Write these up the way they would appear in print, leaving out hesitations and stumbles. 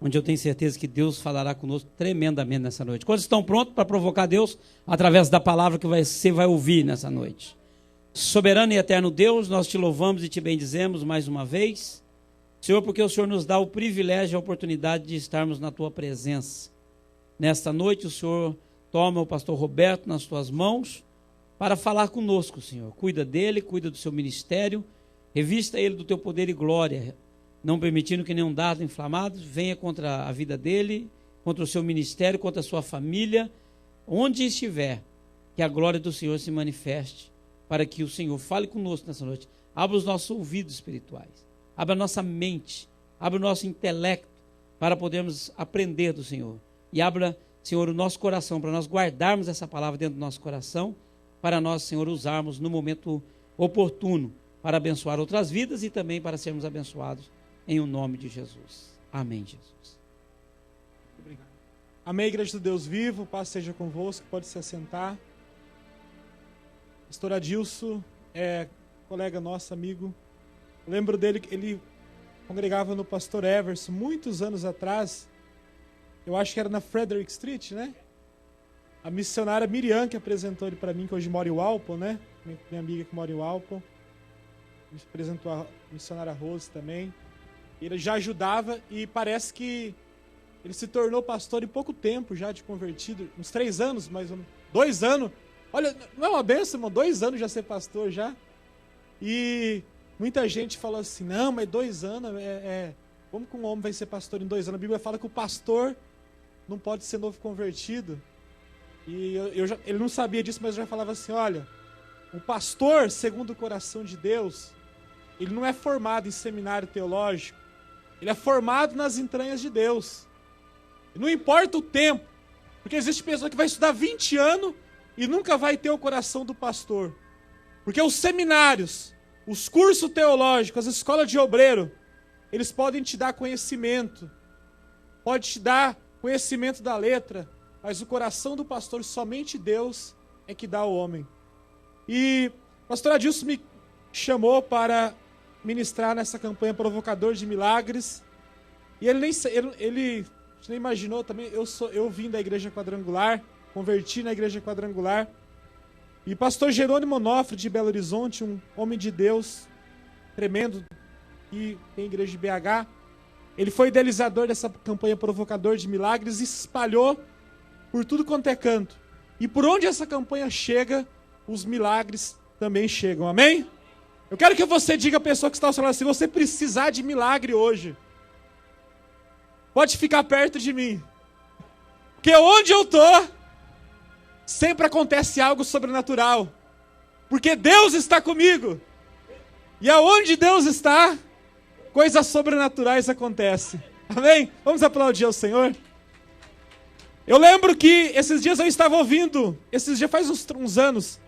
onde eu tenho certeza que Deus falará conosco tremendamente nessa noite. Quantos estão prontos para provocar Deus através da palavra que você vai ouvir nessa noite? Soberano e eterno Deus, nós te louvamos e te bendizemos mais uma vez, Senhor, porque o Senhor nos dá o privilégio e a oportunidade de estarmos na tua presença. Nesta noite o Senhor toma o pastor Roberto nas tuas mãos para falar conosco, Senhor. Cuida dele, cuida do seu ministério, revista ele do teu poder e glória, não permitindo que nenhum dardo inflamado venha contra a vida dele, contra o seu ministério, contra a sua família, onde estiver, que a glória do Senhor se manifeste, para que o Senhor fale conosco nessa noite. Abra os nossos ouvidos espirituais, abra a nossa mente, abra o nosso intelecto, para podermos aprender do Senhor. E abra, Senhor, o nosso coração, para nós guardarmos essa palavra dentro do nosso coração, para nós, Senhor, usarmos no momento oportuno, para abençoar outras vidas e também para sermos abençoados em o nome de Jesus. Amém, Jesus. Obrigado. Amém, igreja do Deus vivo, paz seja convosco, pode se assentar. Pastor Adilson é colega nosso, amigo. Eu lembro dele que ele congregava no Pastor Everson muitos anos atrás. Eu acho que era na Frederick Street, né? A missionária Miriam que apresentou ele para mim, que hoje mora em Walpole, né? Minha amiga que mora em Walpole. Me apresentou a missionária Rose também. Ele já ajudava e parece que ele se tornou pastor em pouco tempo já de convertido. Uns 3 anos, mais ou menos. 2 anos. Olha, não é uma benção, irmão? 2 anos já ser pastor já. E muita gente falou assim, não, mas 2 anos, como que um homem vai ser pastor em 2 anos? A Bíblia fala que o pastor não pode ser novo convertido. E ele não sabia disso, mas eu já falava assim, olha, um pastor, segundo o coração de Deus, ele não é formado em seminário teológico, ele é formado nas entranhas de Deus. E não importa o tempo, porque existe pessoa que vai estudar 20 anos e nunca vai ter o coração do pastor. Porque os seminários, os cursos teológicos, as escolas de obreiro, eles podem te dar conhecimento, pode te dar conhecimento da letra, mas o coração do pastor, somente Deus é que dá ao homem. E o pastor Adilson me chamou para ministrar nessa campanha Provocador de Milagres. E ele nem imaginou também, eu vim da igreja quadrangular, converti na igreja quadrangular. E pastor Jerônimo Onofre de Belo Horizonte, um homem de Deus tremendo, que tem igreja de BH, ele foi idealizador dessa campanha Provocador de Milagres e se espalhou por tudo quanto é canto. E por onde essa campanha chega, os milagres também chegam. Amém? Eu quero que você diga à pessoa que está ao seu lado, se você precisar de milagre hoje, pode ficar perto de mim. Porque onde eu estou, sempre acontece algo sobrenatural. Porque Deus está comigo. E aonde Deus está, coisas sobrenaturais acontecem. Amém? Vamos aplaudir ao Senhor? Eu lembro que esses dias eu estava ouvindo, faz uns anos,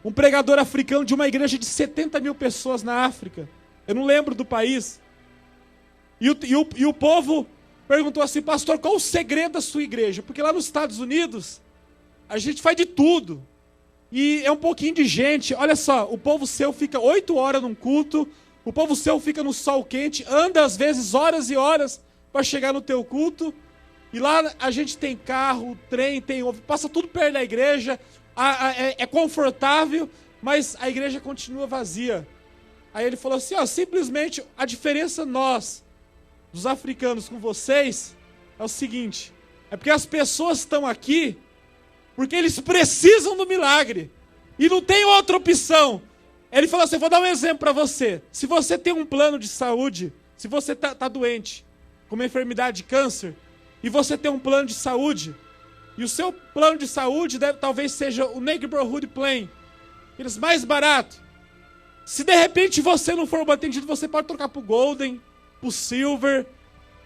um pregador africano de uma igreja de 70 mil pessoas na África. Eu não lembro do país. E o povo perguntou assim, pastor, qual o segredo da sua igreja? Porque lá nos Estados Unidos, a gente faz de tudo. E é um pouquinho de gente. Olha só, o povo seu fica 8 horas num culto, o povo seu fica no sol quente, anda às vezes horas e horas para chegar no teu culto. E lá a gente tem carro, trem, passa tudo perto da igreja, é confortável, mas a igreja continua vazia. Aí ele falou assim, simplesmente a diferença nós, dos africanos com vocês, é o seguinte, é porque as pessoas estão aqui, porque eles precisam do milagre, e não tem outra opção. Ele falou assim, vou dar um exemplo para você, se você tem um plano de saúde, se você tá doente, com uma enfermidade de câncer, e você tem um plano de saúde, e o seu plano de saúde talvez seja o Neighborhood Plan, aqueles mais baratos. Se de repente você não for atendido, você pode trocar pro Golden, pro Silver.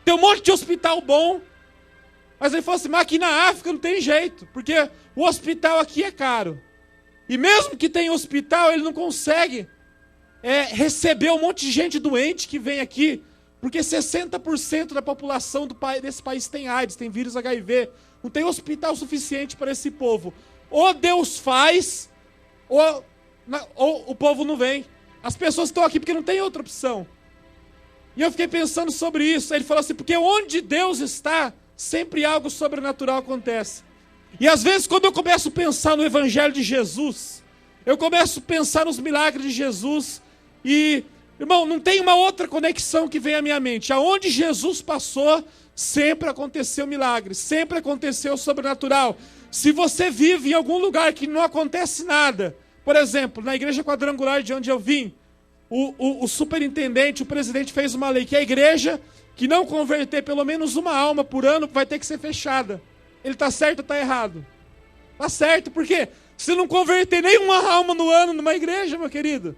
Tem um monte de hospital bom. Mas ele falou assim, mas aqui na África não tem jeito, porque o hospital aqui é caro. E mesmo que tenha hospital, ele não consegue receber um monte de gente doente que vem aqui. Porque 60% da população desse país tem AIDS, tem vírus HIV. Não tem hospital suficiente para esse povo. Ou Deus faz, ou o povo não vem. As pessoas estão aqui porque não tem outra opção. E eu fiquei pensando sobre isso. Ele falou assim, porque onde Deus está, sempre algo sobrenatural acontece. E às vezes quando eu começo a pensar no Evangelho de Jesus, eu começo a pensar nos milagres de Jesus e, irmão, não tem uma outra conexão que vem à minha mente. Aonde Jesus passou, sempre aconteceu milagre, sempre aconteceu sobrenatural. Se você vive em algum lugar que não acontece nada, por exemplo, na igreja quadrangular de onde eu vim, o superintendente, o presidente fez uma lei que a igreja que não converter pelo menos uma alma por ano vai ter que ser fechada. Ele está certo ou está errado? Está certo, por quê? Se não converter nenhuma alma no ano numa igreja, meu querido,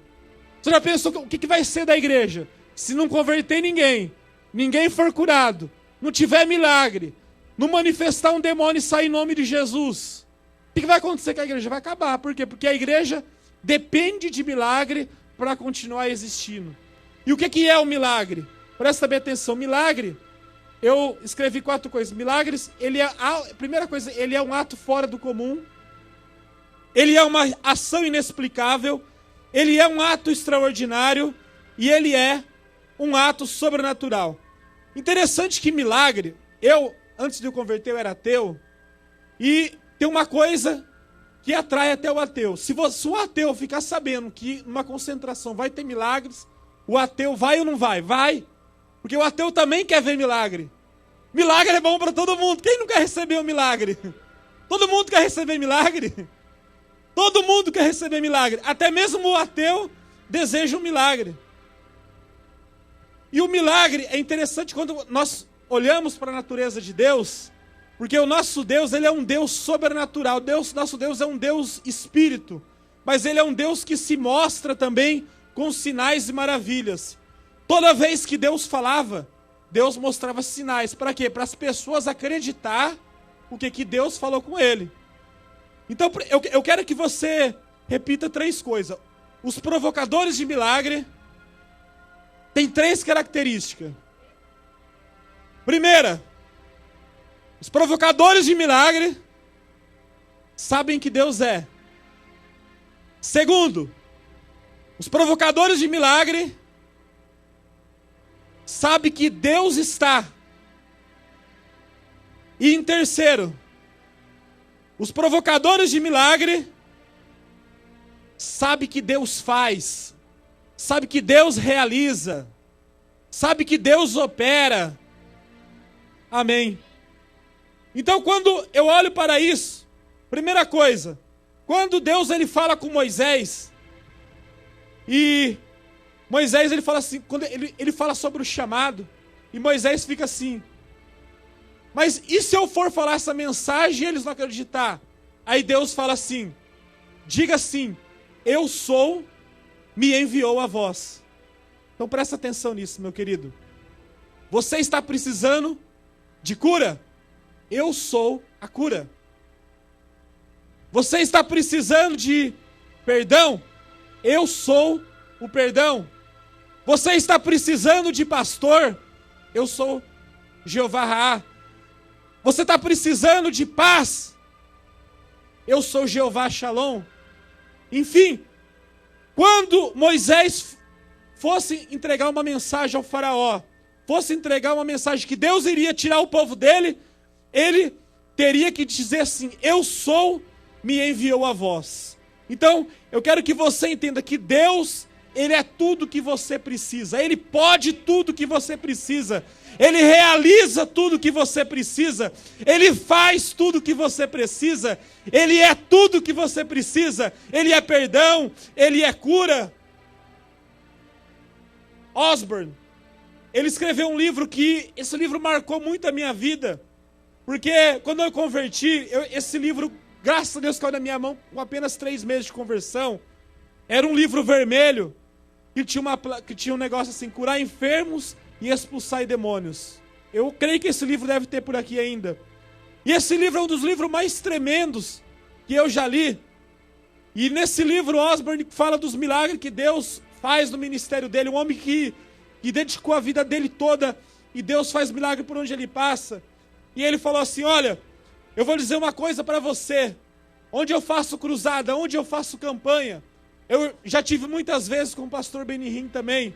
você já pensou o que vai ser da igreja? Se não converter ninguém for curado, não tiver milagre, não manifestar um demônio e sair em nome de Jesus, o que vai acontecer com a igreja? Vai acabar. Por quê? Porque a igreja depende de milagre para continuar existindo. E o que é o milagre? Presta bem atenção. Milagre, eu escrevi 4 coisas. Milagres, primeira coisa, ele é um ato fora do comum. Ele é uma ação inexplicável. Ele é um ato extraordinário. E ele é um ato sobrenatural. Interessante que milagre, antes de eu converter, eu era ateu. E tem uma coisa que atrai até o ateu. Se o ateu ficar sabendo que numa concentração vai ter milagres, o ateu vai ou não vai? Vai. Porque o ateu também quer ver milagre. Milagre é bom para todo mundo. Quem não quer receber um milagre? Todo mundo quer receber milagre. Todo mundo quer receber milagre. Até mesmo o ateu deseja um milagre. E o milagre é interessante quando nós olhamos para a natureza de Deus, porque o nosso Deus, ele é um Deus sobrenatural. Nosso Deus é um Deus espírito, mas ele é um Deus que se mostra também com sinais e maravilhas. Toda vez que Deus falava, Deus mostrava sinais. Para quê? Para as pessoas acreditar o que Deus falou com ele. Então, eu quero que você repita 3 coisas. Os provocadores de milagre têm 3 características. Primeira, os provocadores de milagre sabem que Deus é. Segundo, os provocadores de milagre sabem que Deus está. E em terceiro, os provocadores de milagre sabem que Deus faz, sabem que Deus realiza, sabem que Deus opera. Amém. Então, quando eu olho para isso, primeira coisa, quando Deus ele fala com Moisés, e Moisés ele fala assim, quando ele fala sobre o chamado, e Moisés fica assim, mas e se eu for falar essa mensagem e eles não acreditar? Aí Deus fala assim, diga assim, eu sou, me enviou a vós. Então presta atenção nisso, meu querido. Você está precisando de cura? Eu sou a cura. Você está precisando de perdão? Eu sou o perdão. Você está precisando de pastor? Eu sou Jeová Raá. Você está precisando de paz? Eu sou Jeová Shalom. Enfim, quando Moisés fosse entregar uma mensagem ao faraó, fosse entregar uma mensagem que Deus iria tirar o povo dele, ele teria que dizer assim, eu sou, me enviou a vós. Então, eu quero que você entenda que Deus, ele é tudo que você precisa. Ele pode tudo que você precisa. Ele realiza tudo que você precisa. Ele faz tudo que você precisa. Ele é tudo que você precisa. Ele é perdão, ele é cura. Osborne, ele escreveu um livro que, esse livro marcou muito a minha vida. Porque quando eu converti, esse livro, graças a Deus, caiu na minha mão com apenas 3 meses de conversão. Era um livro vermelho, que tinha um negócio assim, curar enfermos e expulsar demônios. Eu creio que esse livro deve ter por aqui ainda. E esse livro é um dos livros mais tremendos que eu já li. E nesse livro, Osborne fala dos milagres que Deus faz no ministério dele. Um homem que dedicou a vida dele toda e Deus faz milagre por onde ele passa. E ele falou assim, olha, eu vou dizer uma coisa para você. Onde eu faço cruzada, onde eu faço campanha, eu já tive muitas vezes com o pastor Benihim também.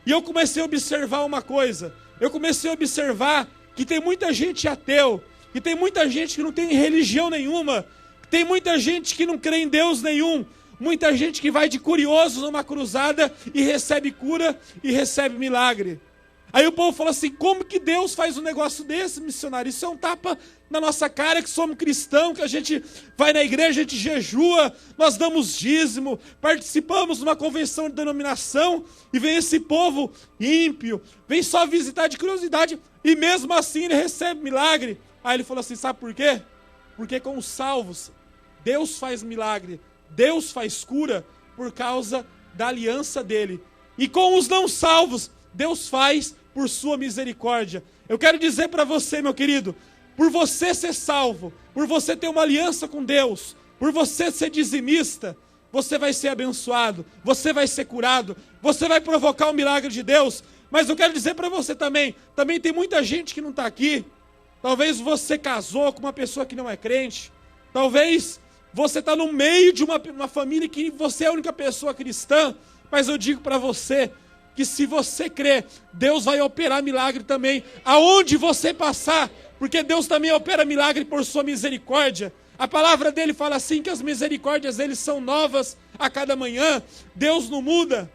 E eu comecei a observar uma coisa. Eu comecei a observar que tem muita gente ateu, que tem muita gente que não tem religião nenhuma, que tem muita gente que não crê em Deus nenhum, muita gente que vai de curioso numa cruzada e recebe cura e recebe milagre. Aí o povo fala assim, como que Deus faz um negócio desse, missionário? Isso é um tapa na nossa cara que somos cristãos, que a gente vai na igreja, a gente jejua, nós damos dízimo, participamos de uma convenção de denominação, e vem esse povo ímpio, vem só visitar de curiosidade, e mesmo assim ele recebe milagre. Aí ele falou assim, sabe por quê? Porque com os salvos, Deus faz milagre, Deus faz cura, por causa da aliança dele. E com os não salvos, Deus faz por sua misericórdia. Eu quero dizer para você, meu querido, por você ser salvo, por você ter uma aliança com Deus, por você ser dizimista, você vai ser abençoado, você vai ser curado, você vai provocar o milagre de Deus. Mas eu quero dizer para você também tem muita gente que não está aqui. Talvez você casou com uma pessoa que não é crente, talvez você está no meio de uma família que você é a única pessoa cristã, mas eu digo para você, que se você crer, Deus vai operar milagre também, aonde você passar, porque Deus também opera milagre por sua misericórdia. A palavra dele fala assim, que as misericórdias dele são novas a cada manhã, Deus não muda.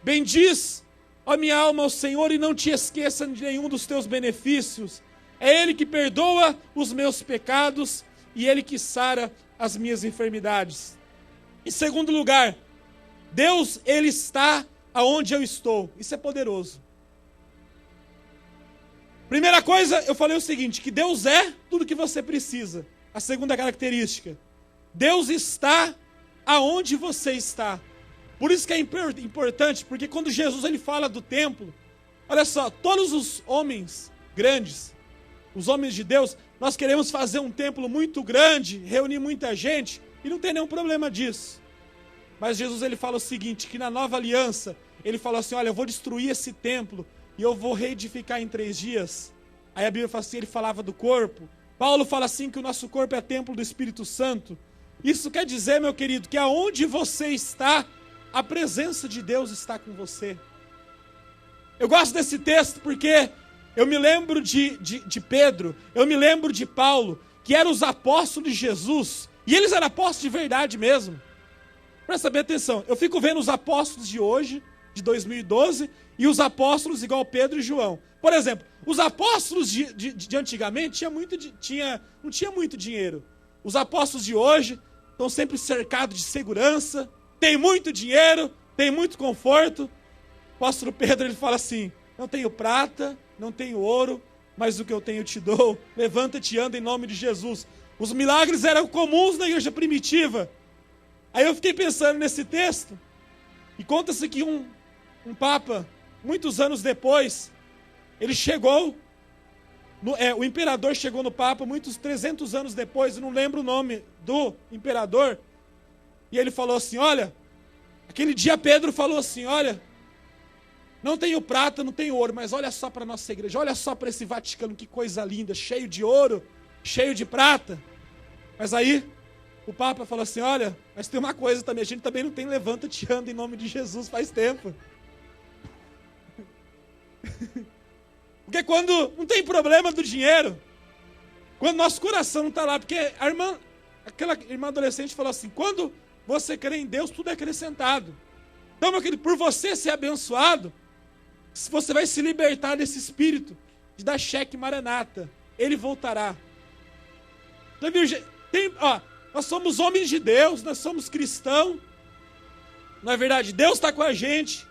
Bendiz, ó minha alma, ao Senhor, e não te esqueça de nenhum dos teus benefícios. É Ele que perdoa os meus pecados, e Ele que sara as minhas enfermidades. Em segundo lugar, Deus, Ele está aonde eu estou. Isso é poderoso. Primeira coisa, eu falei o seguinte, que Deus é tudo que você precisa. A segunda característica, Deus está aonde você está. Por isso que é importante, porque quando Jesus ele fala do templo, olha só, todos os homens grandes, os homens de Deus, nós queremos fazer um templo muito grande, reunir muita gente, e não tem nenhum problema disso. Mas Jesus ele fala o seguinte, que na nova aliança, ele fala assim, olha, eu vou destruir esse templo e eu vou reedificar em 3 dias. Aí a Bíblia fala assim, ele falava do corpo. Paulo fala assim que o nosso corpo é templo do Espírito Santo. Isso quer dizer, meu querido, que aonde você está, a presença de Deus está com você. Eu gosto desse texto porque eu me lembro de Pedro, eu me lembro de Paulo, que eram os apóstolos de Jesus, e eles eram apóstolos de verdade mesmo. Presta bem atenção, eu fico vendo os apóstolos de hoje, de 2012, e os apóstolos igual Pedro e João. Por exemplo, os apóstolos de antigamente não tinha muito dinheiro. Os apóstolos de hoje estão sempre cercados de segurança, tem muito dinheiro, tem muito conforto. O apóstolo Pedro ele fala assim, não tenho prata, não tenho ouro, mas o que eu tenho eu te dou. Levanta-te e anda em nome de Jesus. Os milagres eram comuns na igreja primitiva. Aí eu fiquei pensando nesse texto, e conta-se que um papa, muitos anos depois, ele chegou, o imperador chegou no papa, 300 anos depois, eu não lembro o nome do imperador, e ele falou assim, olha, aquele dia Pedro falou assim, olha, não tenho prata, não tenho ouro, mas olha só para a nossa igreja, olha só para esse Vaticano, que coisa linda, cheio de ouro, cheio de prata. Mas aí, o Papa falou assim, olha, mas tem uma coisa também, a gente também não tem levanta-te e anda em nome de Jesus faz tempo. Porque quando não tem problema do dinheiro, quando nosso coração não está lá, porque aquela irmã adolescente falou assim, quando você crê em Deus, tudo é acrescentado. Então, meu querido, por você ser abençoado, você vai se libertar desse espírito de dar cheque maranata. Ele voltará. Então, nós somos homens de Deus, nós somos cristãos. Não é verdade? Deus está com a gente.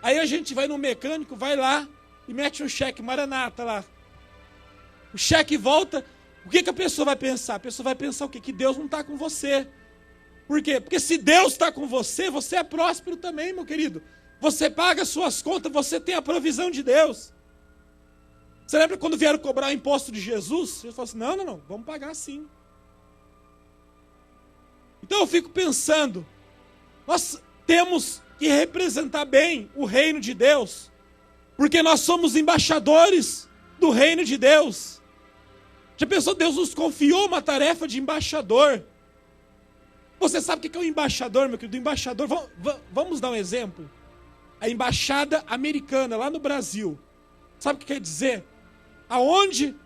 Aí a gente vai no mecânico, vai lá e mete um cheque maranata lá. O cheque volta. O que a pessoa vai pensar? A pessoa vai pensar o quê? Que Deus não está com você. Por quê? Porque se Deus está com você, você é próspero também, meu querido. Você paga as suas contas, você tem a provisão de Deus. Você lembra quando vieram cobrar o imposto de Jesus? Ele falou assim, não, vamos pagar sim. Então eu fico pensando, nós temos que representar bem o reino de Deus, porque nós somos embaixadores do reino de Deus. Já pensou, Deus nos confiou uma tarefa de embaixador. Você sabe o que é um embaixador, meu querido? O embaixador, vamos dar um exemplo. a embaixada americana lá no Brasil. Sabe o que quer dizer? Aonde,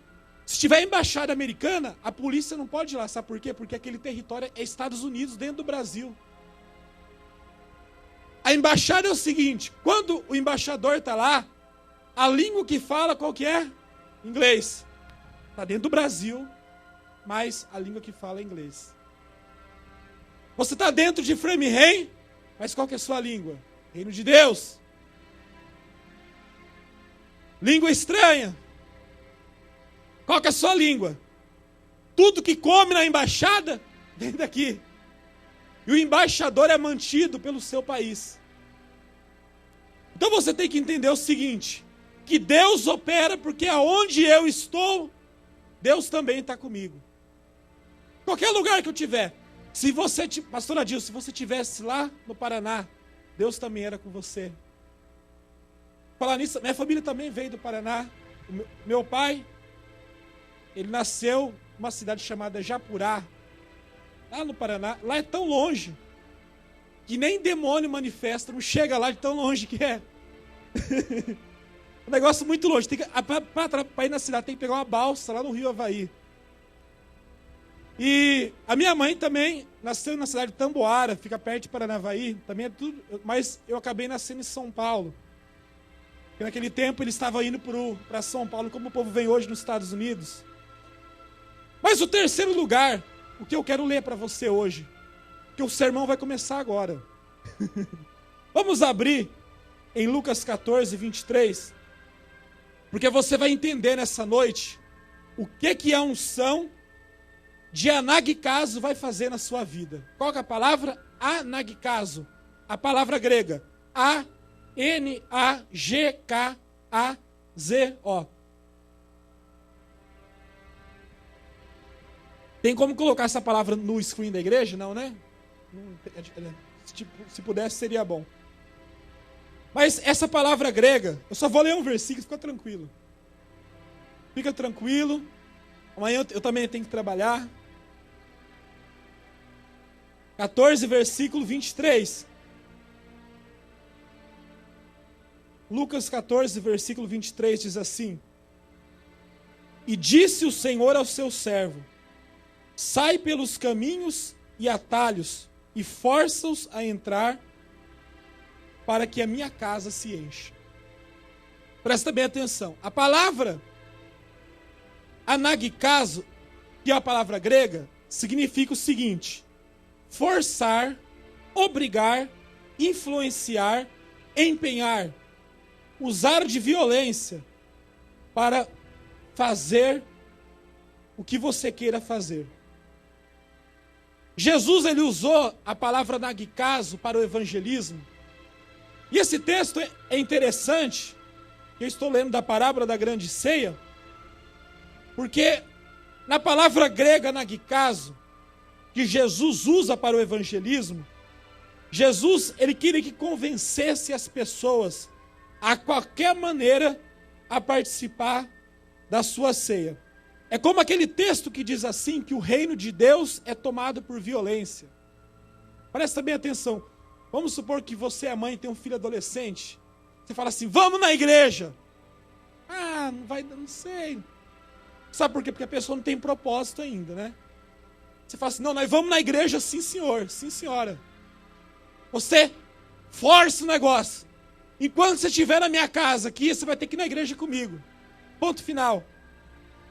se tiver embaixada americana, a polícia não pode ir lá. Sabe por quê? Porque aquele território é Estados Unidos dentro do Brasil. A embaixada é o seguinte, quando o embaixador está lá, a língua que fala qual que é? Inglês. Está dentro do Brasil, mas a língua que fala é inglês. Você está dentro de Framingham, mas qual que é a sua língua? Reino de Deus. Língua estranha. Qual que é a sua língua? Tudo que come na embaixada, vem daqui. E o embaixador é mantido pelo seu país. Então você tem que entender o seguinte, que Deus opera porque aonde eu estou, Deus também está comigo. Qualquer lugar que eu tiver. Se você, pastor Adil, se você estivesse lá no Paraná, Deus também era com você. Falar nisso, minha família também veio do Paraná. Meu pai, ele nasceu numa cidade chamada Japurá, lá no Paraná. Lá é tão longe que nem demônio manifesta, não chega lá de tão longe que é. Um negócio muito longe. Para ir na cidade tem que pegar uma balsa lá no Rio Havaí. E a minha mãe também nasceu na cidade de Tamboara, fica perto de Paranavaí, também é tudo, mas eu acabei nascendo em São Paulo. Porque naquele tempo ele estava indo para São Paulo, como o povo vem hoje nos Estados Unidos. Mas o terceiro lugar, o que eu quero ler para você hoje, que o sermão vai começar agora. Vamos abrir em Lucas 14, 23, porque você vai entender nessa noite o que a unção de anagcazo vai fazer na sua vida. Qual que é a palavra? Anagcazo. A palavra grega. A-N-A-G-K-A-Z-O. Tem como colocar essa palavra no screen da igreja? Não, né? Se pudesse, seria bom. Mas essa palavra grega, eu só vou ler um versículo, fica tranquilo. Fica tranquilo. Amanhã eu também tenho que trabalhar. 14, versículo 23. Lucas 14, versículo 23 diz assim: E disse o Senhor ao seu servo: Sai pelos caminhos e atalhos e força-os a entrar, para que a minha casa se encha. Presta bem atenção. A palavra anagcazo, que é a palavra grega, significa o seguinte: forçar, obrigar, influenciar, empenhar, usar de violência para fazer o que você queira fazer. Jesus, ele usou a palavra anagcazo para o evangelismo. E esse texto é interessante. Eu estou lendo da parábola da grande ceia, porque na palavra grega anagcazo, que Jesus usa para o evangelismo, Jesus, ele queria que convencesse as pessoas a qualquer maneira a participar da sua ceia. É como aquele texto que diz assim, que o reino de Deus é tomado por violência. Presta bem atenção. Vamos supor que você é mãe e tem um filho adolescente. Você fala assim, vamos na igreja. Ah, não vai, não sei. Sabe por quê? Porque a pessoa não tem propósito ainda, né? Você fala assim, não, nós vamos na igreja, sim senhor, sim senhora. Você força o negócio. Enquanto você estiver na minha casa aqui, você vai ter que ir na igreja comigo. Ponto final.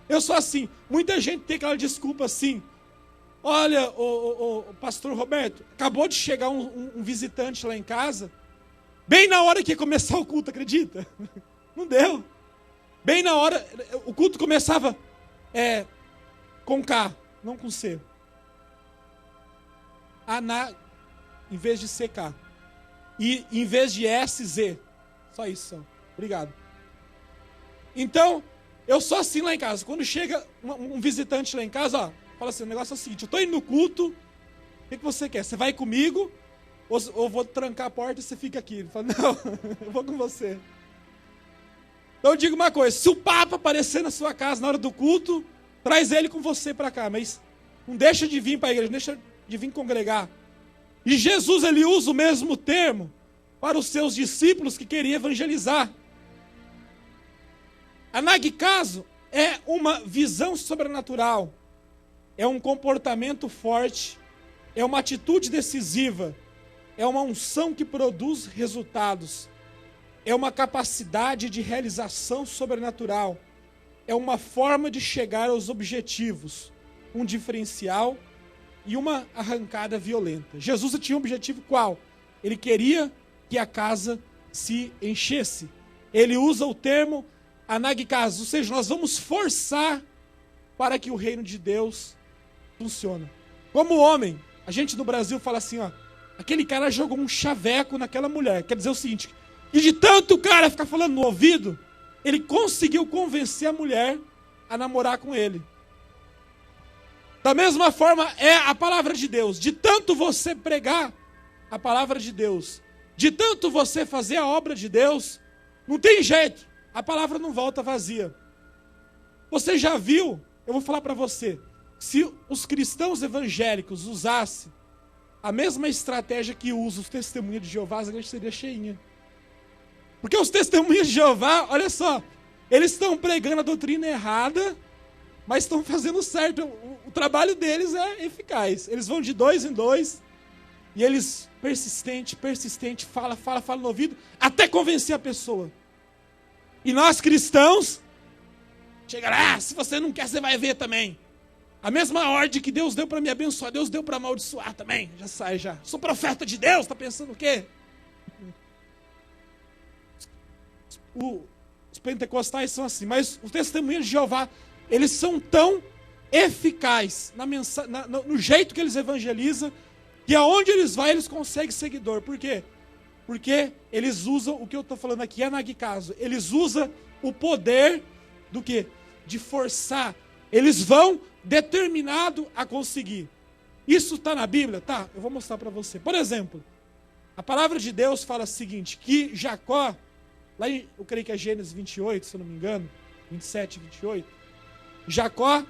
Eu sou assim. Muita gente tem aquela desculpa assim. Olha, o pastor Roberto, acabou de chegar um visitante lá em casa. Bem na hora que ia começar o culto, acredita? Não deu. Bem na hora, o culto começava com K, não com C. Em vez de CK. E em vez de SZ. Só isso, só. Obrigado. Então, eu sou assim lá em casa. Quando chega um visitante lá em casa, ó, fala assim, o negócio é o seguinte, eu estou indo no culto, o que você quer? Você vai comigo ou vou trancar a porta e você fica aqui? Ele fala, não, eu vou com você. Então eu digo uma coisa, se o Papa aparecer na sua casa na hora do culto, traz ele com você para cá, mas não deixa de vir para a igreja, não deixa de vir congregar. E Jesus, ele usa o mesmo termo para os seus discípulos que queria evangelizar. Anagicaso é uma visão sobrenatural, é um comportamento forte, é uma atitude decisiva, é uma unção que produz resultados, é uma capacidade de realização sobrenatural, é uma forma de chegar aos objetivos, um diferencial e uma arrancada violenta. Jesus tinha um objetivo qual? Ele queria que a casa se enchesse. Ele usa o termo anagicaso, ou seja, nós vamos forçar para que o reino de Deus funcione. Como homem, a gente no Brasil fala assim, ó, aquele cara jogou um chaveco naquela mulher. Quer dizer o seguinte, e de tanto o cara ficar falando no ouvido, ele conseguiu convencer a mulher a namorar com ele. Da mesma forma é a palavra de Deus. De tanto você pregar a palavra de Deus, de tanto você fazer a obra de Deus, não tem jeito, a palavra não volta vazia. Você já viu, eu vou falar para você, se os cristãos evangélicos usassem a mesma estratégia que usam os testemunhas de Jeová, a igreja seria cheinha. Porque os testemunhas de Jeová, olha só, eles estão pregando a doutrina errada, mas estão fazendo certo. O trabalho deles é eficaz. Eles vão de 2 em 2 e eles persistente, fala no ouvido, até convencer a pessoa. E nós cristãos, chega lá, se você não quer, você vai ver também. A mesma ordem que Deus deu para me abençoar, Deus deu para amaldiçoar também. Já sai já. Sou profeta de Deus, tá pensando o quê? Os pentecostais são assim, mas os testemunhos de Jeová, eles são tão eficazes no jeito que eles evangelizam, que aonde eles vão, eles conseguem seguidor. Por quê? Porque eles usam, o que eu estou falando aqui é anagicaso, eles usam o poder do quê? De forçar. Eles vão determinado a conseguir. Isso está na Bíblia? Tá, eu vou mostrar para você. Por exemplo, a palavra de Deus fala o seguinte, que Jacó, lá em, eu creio que é Gênesis 28, se eu não me engano, 27, 28, Jacó,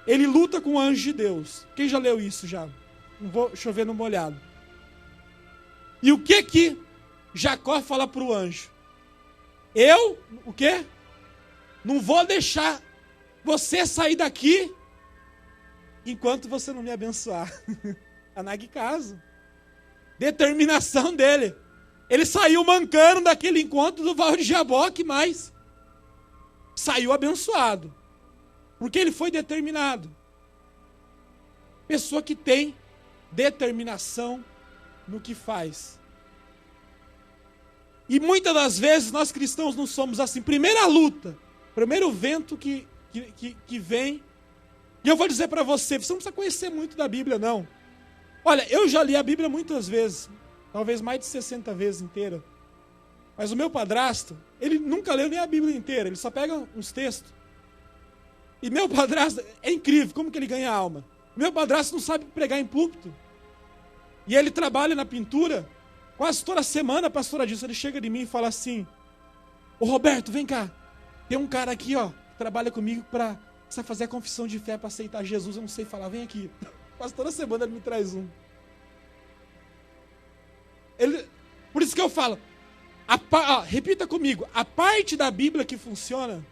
ele luta com o anjo de Deus. Quem já leu isso já? Não vou chover no molhado. E o que Jacó fala para o anjo? Eu, o quê? Não vou deixar você sair daqui enquanto você não me abençoar. Anagicaso. Determinação dele. Ele saiu mancando daquele encontro do Val de Jaboque, mas saiu abençoado. Porque ele foi determinado. Pessoa que tem determinação no que faz. E muitas das vezes nós cristãos não somos assim. Primeira luta, primeiro vento que vem. E eu vou dizer para você, você não precisa conhecer muito da Bíblia, não. Olha, eu já li a Bíblia muitas vezes. Talvez mais de 60 vezes inteira. Mas o meu padrasto, ele nunca leu nem a Bíblia inteira. Ele só pega uns textos. E meu padrasto, é incrível como que ele ganha alma. Meu padrasto não sabe pregar em púlpito. E ele trabalha na pintura. Quase toda semana, a pastora disso, ele chega de mim e fala assim: ô Roberto, vem cá. Tem um cara aqui, ó, que trabalha comigo para fazer a confissão de fé para aceitar Jesus. Eu não sei falar, vem aqui. Quase toda semana ele me traz um. Por isso que eu falo, repita comigo, a parte da Bíblia que funciona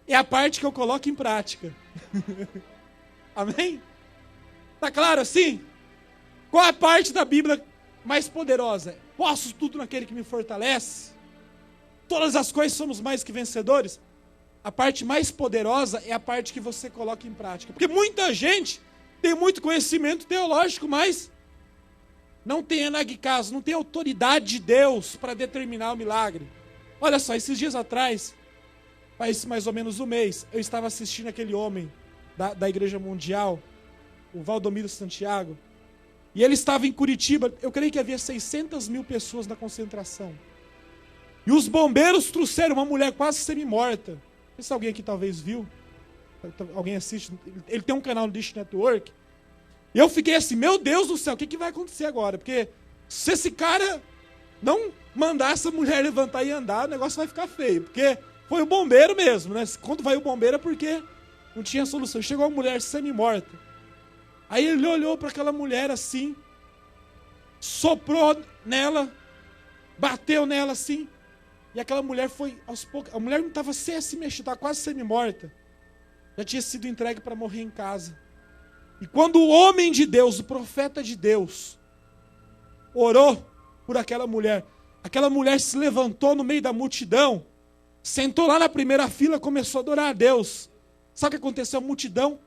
é a parte que eu coloco em prática. Amém? Tá claro assim? Qual a parte da Bíblia mais poderosa? Posso tudo naquele que me fortalece? Todas as coisas somos mais que vencedores? A parte mais poderosa é a parte que você coloca em prática. Porque muita gente tem muito conhecimento teológico, mas não tem anagicaso, não tem autoridade de Deus para determinar o milagre. Olha só, esses dias atrás, faz mais ou menos um mês, eu estava assistindo aquele homem da Igreja Mundial, o Valdomiro Santiago, e ele estava em Curitiba. Eu creio que havia 600 mil pessoas na concentração. E os bombeiros trouxeram uma mulher quase semi-morta. Não sei se alguém aqui talvez viu. Alguém assiste. Ele tem um canal no Dish Network. E eu fiquei assim, meu Deus do céu, o que vai acontecer agora? Porque se esse cara não mandar essa mulher levantar e andar, o negócio vai ficar feio. Porque foi o bombeiro mesmo, né? Quando vai o bombeiro é porque não tinha solução. Chegou uma mulher semi-morta. Aí ele olhou para aquela mulher assim. soprou nela, bateu nela assim. E aquela mulher foi, aos poucos, a mulher não estava sem se mexer, estava quase semi-morta. Já tinha sido entregue para morrer em casa. E quando o homem de Deus, o profeta de Deus, orou por aquela mulher se levantou no meio da multidão, sentou lá na primeira fila, começou a adorar a Deus. Sabe o que aconteceu? A multidão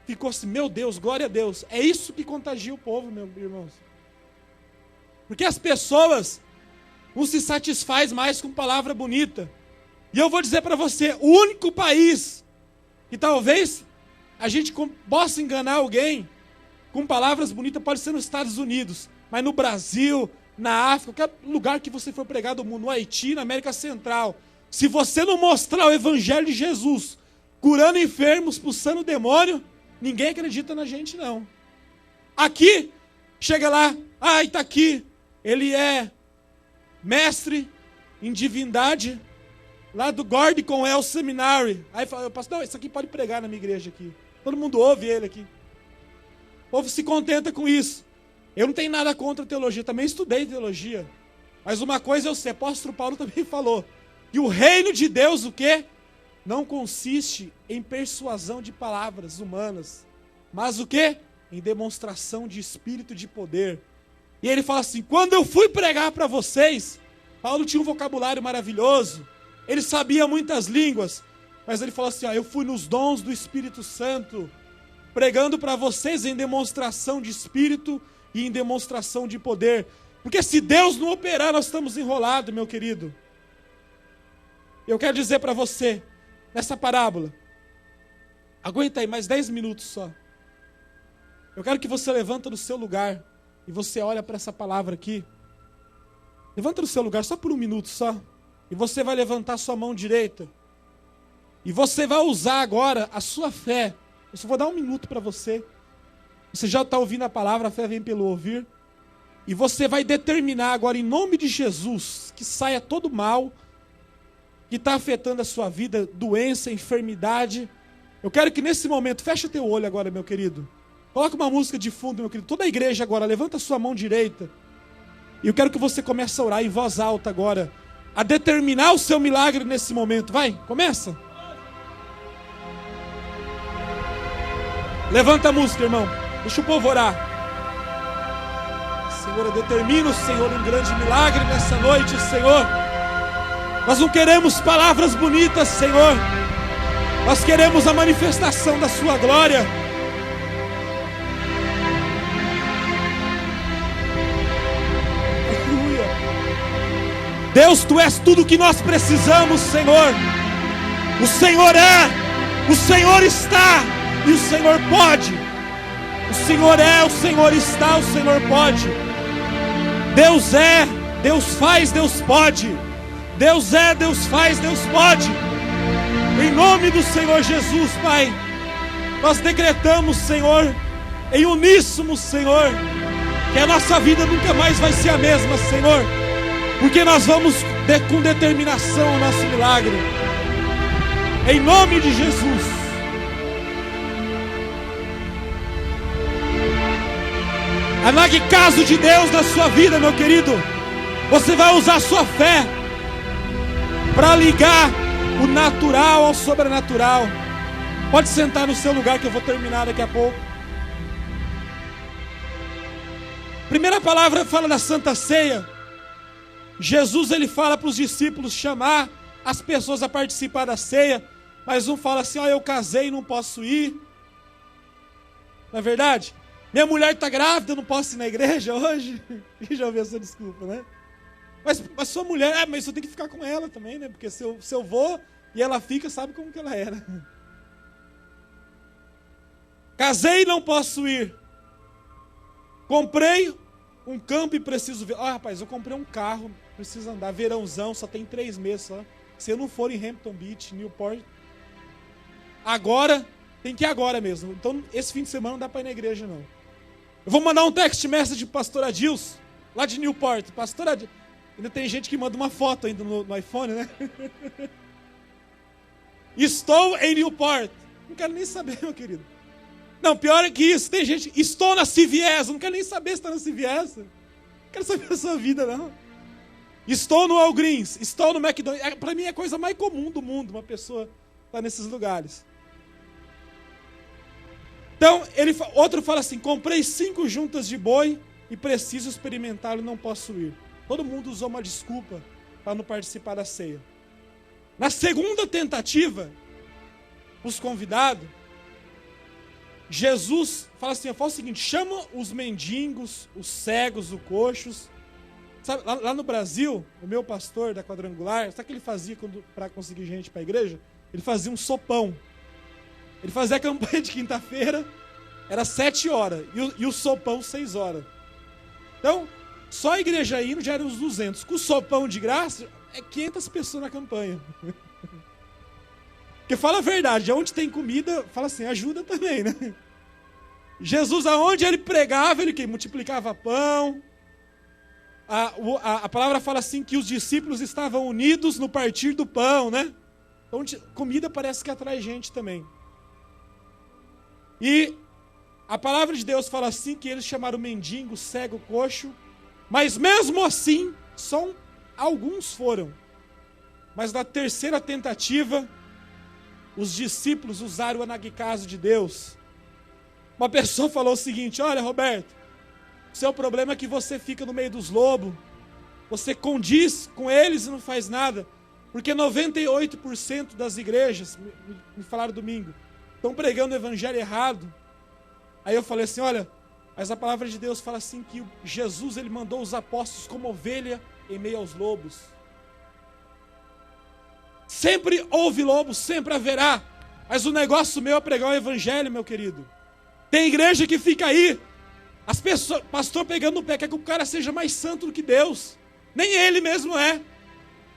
ficou assim, meu Deus, glória a Deus. É isso que contagia o povo, meus irmãos. Porque as pessoas não se satisfazem mais com palavra bonita. E eu vou dizer para você, o único país que talvez a gente possa enganar alguém com palavras bonitas pode ser nos Estados Unidos. Mas no Brasil, na África, qualquer lugar que você for pregar do mundo, no Haiti, na América Central, se você não mostrar o Evangelho de Jesus, curando enfermos, expulsando demônio, ninguém acredita na gente, não. Aqui, chega lá, está aqui, ele é mestre em divindade, lá do Gordon Conwell Seminary. Aí fala, pastor, não, isso aqui pode pregar na minha igreja aqui. Todo mundo ouve ele aqui. O povo se contenta com isso. Eu não tenho nada contra a teologia, também estudei teologia. Mas uma coisa eu sei, o apóstolo Paulo também falou, que o reino de Deus, o quê? Não consiste em persuasão de palavras humanas, mas o quê? Em demonstração de espírito de poder. E ele fala assim, quando eu fui pregar para vocês, Paulo tinha um vocabulário maravilhoso, ele sabia muitas línguas, mas ele falou assim, eu fui nos dons do Espírito Santo, pregando para vocês em demonstração de espírito e em demonstração de poder. Porque se Deus não operar, nós estamos enrolados, meu querido. Eu quero dizer para você, nessa parábola, aguenta aí mais 10 minutos só. Eu quero que você levanta do seu lugar e você olha para essa palavra aqui. Levanta do seu lugar só por um minuto só. E você vai levantar sua mão direita. E você vai usar agora a sua fé. Eu só vou dar um minuto para você. Você já está ouvindo a palavra, a fé vem pelo ouvir. E você vai determinar agora, em nome de Jesus, que saia todo mal que está afetando a sua vida, doença, enfermidade. Eu quero que nesse momento, fecha teu olho agora, meu querido. Coloca uma música de fundo, meu querido. Toda a igreja agora, levanta a sua mão direita. E eu quero que você comece a orar em voz alta agora, a determinar o seu milagre nesse momento. Vai, começa. Levanta a música, irmão. Deixa o povo orar. Senhor, eu determino, Senhor, um grande milagre nessa noite, Senhor. Nós não queremos palavras bonitas, Senhor. Nós queremos a manifestação da sua glória. Aleluia. Deus, Tu és tudo o que nós precisamos, Senhor. O Senhor é, o Senhor está e o Senhor pode. O Senhor é, o Senhor está, o Senhor pode. Deus é, Deus faz, Deus pode. Deus é, Deus faz, Deus pode. Em nome do Senhor Jesus, Pai, nós decretamos, Senhor, em uníssono, Senhor, que a nossa vida nunca mais vai ser a mesma, Senhor, porque nós vamos com determinação ao nosso milagre. Em nome de Jesus. Anague caso de Deus na sua vida, meu querido. Você vai usar a sua fé para ligar o natural ao sobrenatural. Pode sentar no seu lugar que eu vou terminar daqui a pouco. Primeira palavra fala da Santa Ceia. Jesus, ele fala para os discípulos chamar as pessoas a participar da ceia, mas um fala assim, eu casei e não posso ir. Não é verdade? Minha mulher está grávida, eu não posso ir na igreja hoje. Quem já ouviu essa desculpa, né? Mas sua mulher, mas eu tenho que ficar com ela também, né? Porque se eu vou e ela fica, sabe como que ela era. Casei e não posso ir. Comprei um campo e preciso ver. Rapaz, eu comprei um carro, preciso andar. Verãozão, só tem 3 meses só. Se eu não for em Hampton Beach, Newport, agora, tem que ir agora mesmo. Então, esse fim de semana não dá para ir na igreja, não. Eu vou mandar um text message para pastor Adilson, lá de Newport. Pastor Adilson. Ainda tem gente que manda uma foto ainda no iPhone, né? Estou em Newport. Não quero nem saber, meu querido. Não, pior é que isso. Tem gente, estou na CVS, não quero nem saber se está na CVS. Não quero saber a sua vida, não. Estou no Walgreens, estou no McDonald's. Para mim é a coisa mais comum do mundo, uma pessoa estar nesses lugares. Então, outro fala assim, comprei 5 juntas de boi e preciso experimentá-lo e não posso ir. Todo mundo usou uma desculpa para não participar da ceia. Na segunda tentativa, os convidados, Jesus fala assim, fala o seguinte, chama os mendigos, os cegos, os coxos. Sabe, lá no Brasil, o meu pastor da Quadrangular, sabe o que ele fazia para conseguir gente para a igreja? Ele fazia um sopão. Ele fazia a campanha de quinta-feira, era 7 horas, e o sopão 6 horas. Então, só a igreja indo já eram uns 200. Com o sopão de graça, é 500 pessoas na campanha. Porque fala a verdade, onde tem comida, fala assim, ajuda também, né? Jesus, aonde ele pregava, ele multiplicava pão. A palavra fala assim que os discípulos estavam unidos no partir do pão, né? Então, comida parece que atrai gente também. E a palavra de Deus fala assim que eles chamaram mendigo, cego, coxo. Mas mesmo assim, só alguns foram. Mas na terceira tentativa, os discípulos usaram o anaguicaso de Deus. Uma pessoa falou o seguinte, olha Roberto, o seu problema é que você fica no meio dos lobos, você condiz com eles e não faz nada, porque 98% das igrejas, me falaram domingo, estão pregando o evangelho errado. Aí eu falei assim, olha, mas a palavra de Deus fala assim que Jesus ele mandou os apóstolos como ovelha em meio aos lobos. Sempre houve lobo, sempre haverá. Mas o negócio meu é pregar o evangelho, meu querido. Tem igreja que fica aí, as pessoas, pastor pegando no pé, quer que o cara seja mais santo do que Deus. Nem ele mesmo é.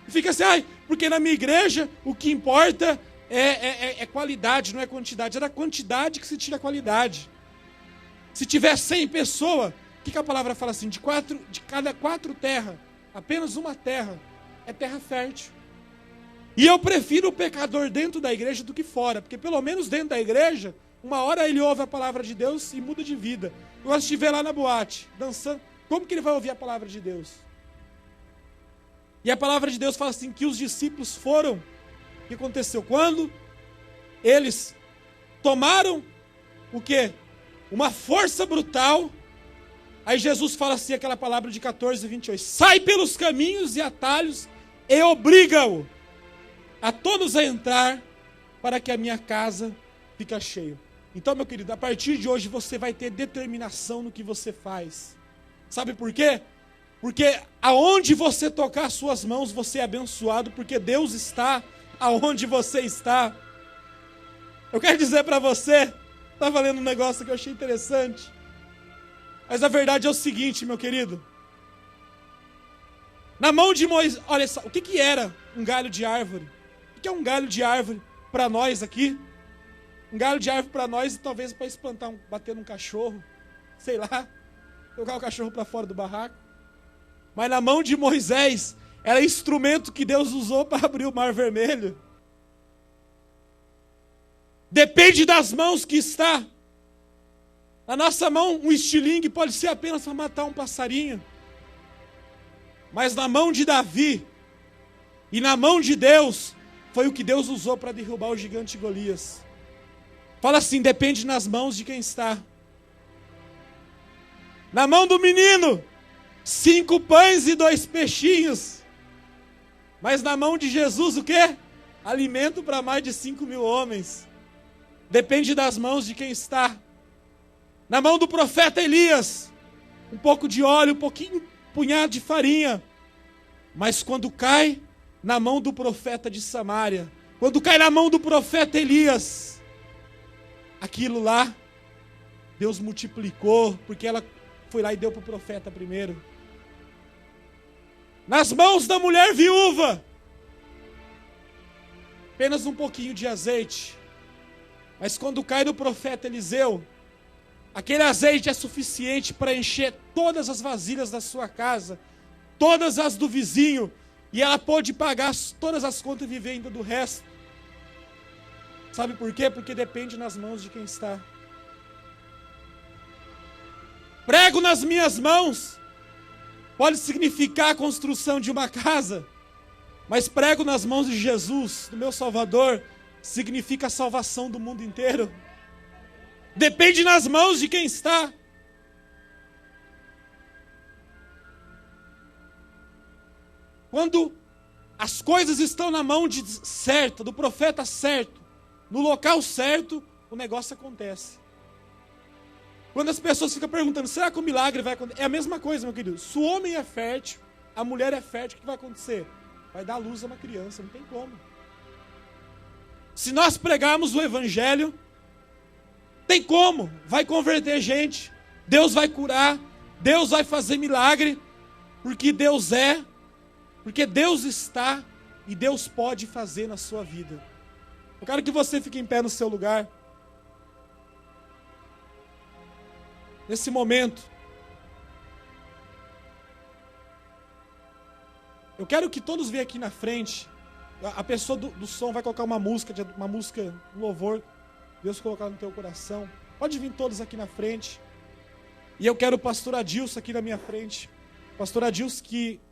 E fica assim, porque na minha igreja o que importa é qualidade, não é quantidade. É da quantidade que se tira a qualidade. Se tiver 100 pessoas, o que a palavra fala assim? De cada 4 terras, apenas uma terra é terra fértil. E eu prefiro o pecador dentro da igreja do que fora, porque pelo menos dentro da igreja, uma hora ele ouve a palavra de Deus e muda de vida. Agora se estiver lá na boate, dançando, como que ele vai ouvir a palavra de Deus? E a palavra de Deus fala assim, que os discípulos foram. O que aconteceu? Quando eles tomaram o quê? Uma força brutal. Aí Jesus fala assim, aquela palavra de 14:28. Sai pelos caminhos e atalhos e obriga-o a todos a entrar para que a minha casa fique cheia. Então, meu querido, a partir de hoje você vai ter determinação no que você faz. Sabe por quê? Porque aonde você tocar as suas mãos, você é abençoado, porque Deus está aonde você está. Eu quero dizer para você, estava lendo um negócio que eu achei interessante, mas a verdade é o seguinte, meu querido. Na mão de Moisés, olha só, o que era um galho de árvore? O que é um galho de árvore para nós aqui? Um galho de árvore para nós, talvez para espantar, bater num cachorro, sei lá, jogar o cachorro para fora do barraco. Mas na mão de Moisés, era instrumento que Deus usou para abrir o Mar Vermelho. Depende das mãos que está. Na nossa mão, um estilingue pode ser apenas para matar um passarinho. Mas na mão de Davi e na mão de Deus, foi o que Deus usou para derrubar o gigante Golias. Fala assim, depende nas mãos de quem está. Na mão do menino, 5 pães e 2 peixinhos. Mas na mão de Jesus, o quê? Alimento para mais de 5.000 homens. Depende das mãos de quem está. Na mão do profeta Elias, um pouco de óleo, um punhado de farinha. Mas quando cai na mão do profeta de Samaria, quando cai na mão do profeta Elias, aquilo lá, Deus multiplicou, porque ela foi lá e deu para o profeta primeiro. Nas mãos da mulher viúva, apenas um pouquinho de azeite. Mas quando cai no profeta Eliseu, aquele azeite é suficiente para encher todas as vasilhas da sua casa, todas as do vizinho, e ela pode pagar todas as contas e viver ainda do resto. Sabe por quê? Porque depende nas mãos de quem está. Prego nas minhas mãos pode significar a construção de uma casa, mas prego nas mãos de Jesus, do meu Salvador, significa a salvação do mundo inteiro. Depende nas mãos de quem está. Quando as coisas estão na mão certa, do profeta certo, no local certo, o negócio acontece. Quando as pessoas ficam perguntando, será que o milagre vai acontecer? É a mesma coisa, meu querido. Se o homem é fértil, a mulher é fértil, o que vai acontecer? Vai dar luz a uma criança, não tem como. Se nós pregarmos o evangelho, tem como, vai converter gente, Deus vai curar, Deus vai fazer milagre, porque Deus é, porque Deus está e Deus pode fazer na sua vida. Eu quero que você fique em pé no seu lugar. Nesse momento, eu quero que todos venham aqui na frente. A pessoa do som vai colocar uma música, um louvor, Deus colocar no teu coração. Pode vir todos aqui na frente. E eu quero o pastor Adilson aqui na minha frente. Pastor Adilson que